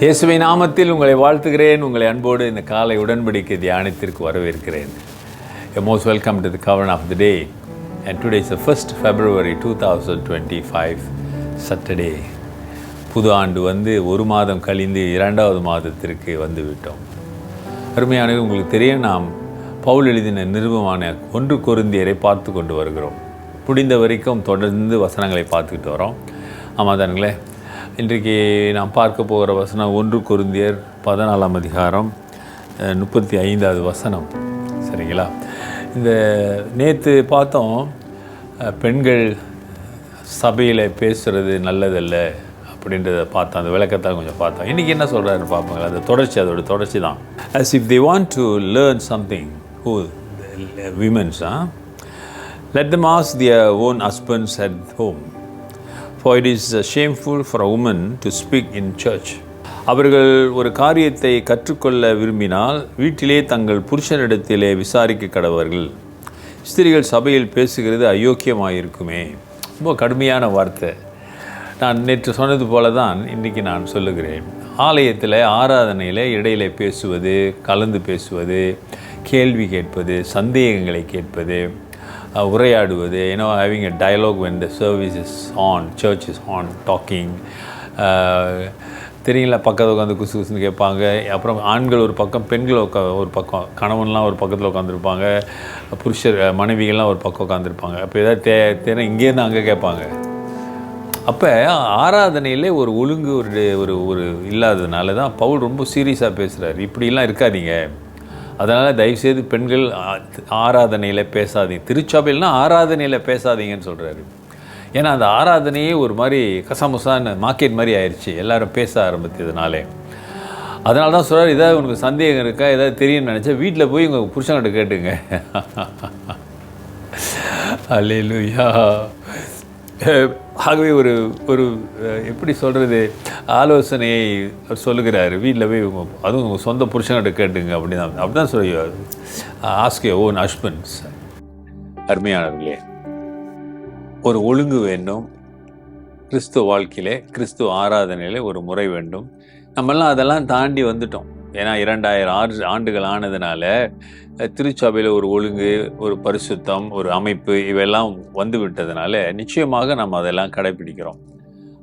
இயேசுவின் நாமத்தில் உங்களை வாழ்த்துகிறேன். உங்களை அன்போடு இந்த காலை உடன்படிக்கை தியானத்திற்கு வரவேற்கிறேன். Most welcome to the Covenant of the Day. And today is the 1st February 2025, Saturday. புது ஆண்டு வந்து ஒரு மாதம் கழிந்து 2வது மாதத்திற்கு வந்து விட்டோம். அருமையானது, உங்களுக்கு தெரியும், நாம் பவுல் எழுதின நிருபமான 1 கொரிந்தியரை பார்த்து கொண்டு வருகிறோம். முடிந்த வரைக்கும் தொடர்ந்து வசனங்களை பார்த்துக்கிட்டு வரோம். ஆமாம் தானுங்களே. இன்றைக்கு நாம் பார்க்க போகிற வசனம் 1 கொரிந்தியர் 14ஆம் அதிகாரம் 35வது வசனம். சரிங்களா? இந்த நேற்று பார்த்தோம், பெண்கள் சபையில் பேசுகிறது நல்லதல்ல அப்படின்றத பார்த்தோம். அந்த விளக்கத்தான் கொஞ்சம் பார்த்தோம். இன்றைக்கி என்ன சொல்கிறாரு பார்ப்பாங்களா? அந்த தொடர்ச்சி, அதோட தொடர்ச்சி தான். As if they want to learn something, women's, let them ask their own husbands at home. For it is shameful for a woman to speak in church. அவர்கள் ஒரு காரியத்தை கற்றுக்கொள்ள விரும்பினால் வீட்டிலே தங்கள் புருஷனிடத்திலே விசாரிக்க கடவர்கள். ஸ்திரீகள் சபையில் பேசுகிறது அயோக்கியமாயிருக்குமே. ரொம்ப கடுமையான வார்த்தை. நான் நேற்று சொன்னது போல தான் இன்றைக்கி நான் சொல்லுகிறேன். ஆலயத்தில் ஆராதனையில் இடையில பேசுவது, கலந்து பேசுவது, கேள்வி கேட்பது, சந்தேகங்களை கேட்பது, உரையாடுவது, having a dialogue when the service is on, church is on, talking. தெரியுங்களா, பக்கத்தில் உட்காந்து குசு குசுன்னு கேட்பாங்க. அப்புறம் ஆண்கள் ஒரு பக்கம், பெண்கள் ஒரு பக்கம், கணவன்லாம் ஒரு பக்கத்தில் உட்காந்துருப்பாங்க, புருஷர் மனைவிகள்லாம் ஒரு பக்கம் உட்காந்துருப்பாங்க. அப்போ ஏதாவது இங்கேருந்து அங்கே கேட்பாங்க. அப்போ ஆராதனையிலே ஒரு ஒழுங்கு ஒரு இல்லாததுனால தான் பவுல் ரொம்ப சீரியஸாக பேசுகிறார். இப்படிலாம் இருக்காதீங்க, அதனால் தயவுசெய்து பெண்கள் ஆராதனையில் பேசாதீங்க, திருச்சபையில்னா ஆராதனையில் பேசாதீங்கன்னு சொல்கிறாரு. ஏன்னா அந்த ஆராதனையே ஒரு மாதிரி கசமுசான்னு மார்க்கெட் மாதிரி ஆயிடுச்சு, எல்லோரும் பேச ஆரம்பித்ததுனாலே. அதனால தான் சொல்கிறார், ஏதாவது உனக்கு சந்தேகம் இருக்கா, ஏதாவது தெரியும்னு நினச்சா வீட்டில் போய் உங்கள் புருஷன்கிட்ட கேட்டுங்க. அல்லேலூயா. ஆகவே ஒரு எப்படி சொல்கிறது, ஆலோசனையை சொல்லுகிறார். வீட்டில் போய் அதுவும் உங்கள் சொந்த புருஷன்கிட்ட கேட்டுங்க அப்படி தான் சொல்லி ஆஸ்க் யுவர் ஓன் ஹஸ்பண்ட்ஸ். அருமையானவர்களே, ஒரு ஒழுங்கு வேண்டும். கிறிஸ்துவ வாழ்க்கையிலே, கிறிஸ்துவ ஆராதனையிலே ஒரு முறை வேண்டும். நம்மெல்லாம் அதெல்லாம் தாண்டி வந்துட்டோம். ஏன்னா 2000 ஆண்டுகள் ஆனதுனால திருச்சபையில் ஒரு ஒழுங்கு, ஒரு பரிசுத்தம், ஒரு அமைப்பு இவையெல்லாம் வந்து விட்டதுனால நிச்சயமாக நம்ம அதெல்லாம் கடைப்பிடிக்கிறோம்.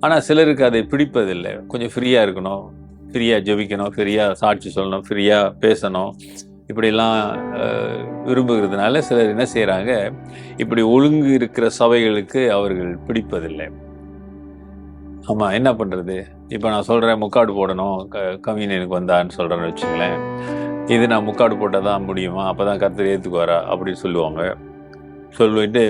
ஆனால் சிலருக்கு அதை பிடிப்பதில்லை. கொஞ்சம் ஃப்ரீயாக இருக்கணும், ஃப்ரீயாக ஜெபிக்கணும், ஃப்ரீயாக சாட்சி சொல்லணும், ஃப்ரீயாக பேசணும், இப்படிலாம் விரும்புகிறதுனால சிலர் என்ன செய்கிறாங்க, இப்படி ஒழுங்கு இருக்கிற சபைகளுக்கு அவர்கள் பிடிப்பதில்லை. ஆமாம், என்ன பண்ணுறது? இப்போ நான் சொல்கிறேன், முக்காடு போடணும், கம்யூனியனுக்கு வந்தான்னு சொல்கிறேன்னு வச்சுங்களேன். இது நான் முக்காடு போட்டால் தான் முடியுமா, அப்போ தான் கர்த்தர் ஏற்றுக்குவாரா அப்படின்னு சொல்லிட்டு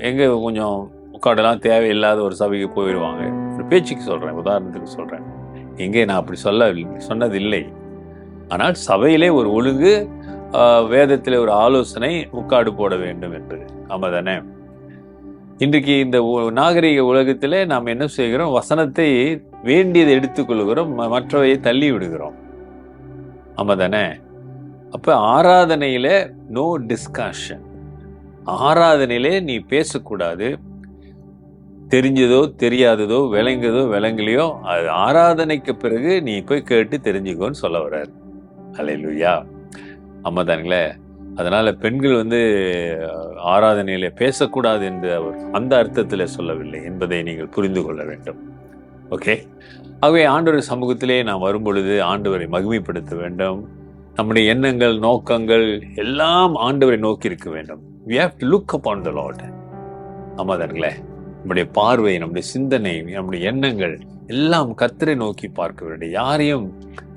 எங்கே கொஞ்சம் முக்காடெல்லாம் தேவையில்லாத ஒரு சபைக்கு போயிடுவாங்க. ஒரு பேச்சுக்கு சொல்கிறேன், உதாரணத்துக்கு சொல்கிறேன். எங்கே நான் அப்படி சொன்னதில்லை. ஆனால் சபையிலே ஒரு ஒழுங்கு, வேதத்தில் ஒரு ஆலோசனை, முக்காடு போட வேண்டும் என்று. ஆமாம் தானே? இன்றைக்கு இந்த நாகரிக உலகத்தில் நாம் என்ன செய்கிறோம்? வசனத்தை வேண்டியதை எடுத்துக்கொள்கிறோம், மற்றவையை தள்ளி விடுகிறோம். ஆமாம் தானே? அப்போ ஆராதனையில் நோ டிஸ்கஷன். ஆராதனையிலே நீ பேசக்கூடாது. தெரிஞ்சதோ தெரியாததோ, விளங்கலையோ அது ஆராதனைக்கு பிறகு நீ போய் கேட்டு தெரிஞ்சுக்கோன்னு சொல்ல வர்றார். அல்லேலூயா. ஆமாம் தானுங்களே? அதனால் பெண்கள் ஆராதனையிலே பேசக்கூடாது என்று அவர் அந்த அர்த்தத்தில் சொல்லவில்லை என்பதை நீங்கள் புரிந்து கொள்ள வேண்டும். ஓகே? ஆகவே ஆண்டவர் சமூகத்திலே நாம் வரும்பொழுது ஆண்டவரை மகிமைப்படுத்த வேண்டும். நம்முடைய எண்ணங்கள், நோக்கங்கள் எல்லாம் ஆண்டவரை நோக்கி இருக்க வேண்டும். We have to look upon the Lord. ஆமாம் தானுங்களே? நம்முடைய பார்வை, நம்முடைய சிந்தனை, நம்முடைய எண்ணங்கள் எல்லாம் கர்த்தரை நோக்கி பார்க்க வேண்டும்.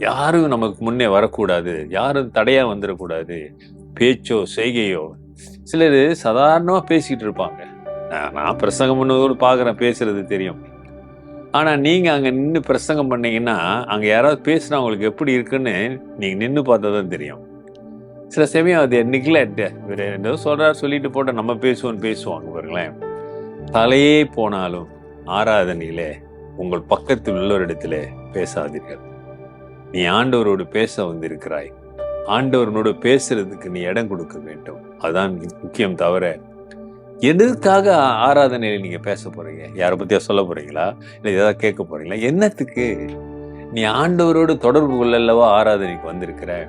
யாரும் நமக்கு முன்னே வரக்கூடாது, யாரும் தடையாக வந்துடக்கூடாது. பேச்சோ செய்கையோ, சிலர் சாதாரணமாக பேசிக்கிட்டு இருப்பாங்க. நான் பிரசங்கம் பண்ணதோடு பார்க்குறேன், பேசுறது தெரியும். ஆனால் நீங்கள் அங்கே நின்று பிரசங்கம் பண்ணீங்கன்னா அங்கே யாராவது பேசுனா அவங்களுக்கு எப்படி இருக்குன்னு நீங்கள் நின்று பார்த்தா தான் தெரியும். சில சமயம் அது நெக்லெக்ட், வேறு ஏதோ சொல்லிட்டு போட்டால் நம்ம பேசுவாங்க பாருங்களேன். தலையே போனாலும் ஆராதனையிலே உங்கள் பக்கத்தில் உள்ளவரிடத்திலே பேசாதீர்கள். நீ ஆண்டவரோடு பேச வந்திருக்கிறாய். ஆண்டவரோடு பேசுறதுக்கு நீ இடம் கொடுக்க வேண்டும். அதுதான் முக்கியம். தவிர எதுக்காக ஆராதனையில் நீங்கள் பேச போகிறீங்க? யாரை பற்றியா சொல்ல போகிறீங்களா? இல்லை ஏதாவது கேட்க போகிறீங்களா? என்னத்துக்கு? நீ ஆண்டவரோடு தொடர்பு கொள்ளல்லவா ஆராதனைக்கு வந்திருக்கிற.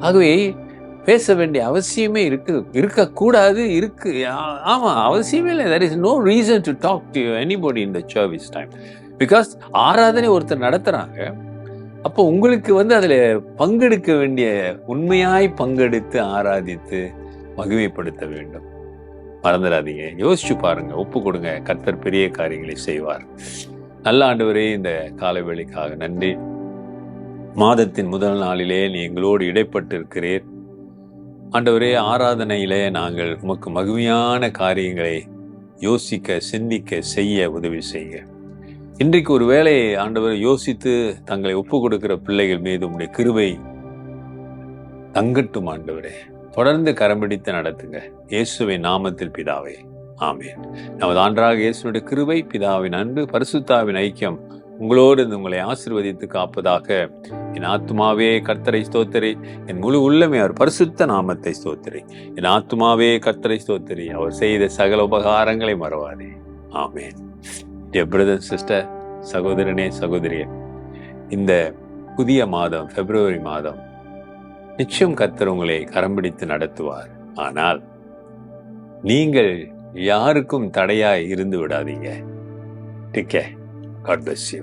ஆகவே பேச வேண்டிய அவசியமே இருக்கக்கூடாது. ஆமா, அவசியமே இல்லை. there is no reason to talk to anybody in the service time. because ஆராதனை ஒருத்தர் நடத்துறாங்க. அப்போ உங்களுக்கு அதுல பங்கெடுக்க வேண்டிய, உண்மையாய் பங்கெடுத்து ஆராதித்து மகிமைப்படுத்த வேண்டும். மறந்துடாதீங்க. யோசிச்சு பாருங்க, ஒப்பு கொடுங்க. கர்த்தர் பெரிய காரியங்களை செய்வார். நல்ல ஆண்டவரே, இந்த காலை வேளைக்காக நன்றி. மாதத்தின் முதல் நாளிலே நீ எங்களோடு இடைப்பட்டு இருக்கிறீர் ஆண்டவரே. ஆராதனையிலே நாங்கள் உமக்கு மகிமையான காரியங்களை யோசிக்க, சிந்திக்க, செய்ய உதவி செய்ய. இன்றைக்கு ஒரு வேளையை ஆண்டவரை யோசித்து தங்களை ஒப்பு கொடுக்கிற பிள்ளைகள் மீது உம்முடைய கிருபை தங்கட்டும் ஆண்டவரே. தொடர்ந்து கரம்பிடித்து நடத்துங்க. இயேசுவின் நாமத்தில் பிதாவே, ஆமென். நமது ஆண்டவராகிய இயேசுவினுடைய கிருபை, பிதாவின் அன்பு, பரிசுத்தாவின் ஐக்கியம் உங்களோடு உங்களை ஆசீர்வதித்து காப்பதாக. என் ஆத்துமாவே கர்த்தரை ஸ்தோத்திரி, என் முழு உள்ளமே அவர் பரிசுத்த நாமத்தை ஸ்தோத்திரி. என் ஆத்துமாவே கர்த்தரை ஸ்தோத்திரி, அவர் செய்த சகல உபகாரங்களை மறவாதே. ஆமென். Dear brother and sister, சகோதரனே, சகோதரியே, இந்த புதிய மாதம், பிப்ரவரி மாதம், நிச்சயம் கர்த்தர் உங்களை கரம் பிடித்து நடத்துவார். ஆனால் நீங்கள் யாருக்கும் தடையாய் இருந்து விடாதீங்க. Take care. God bless you.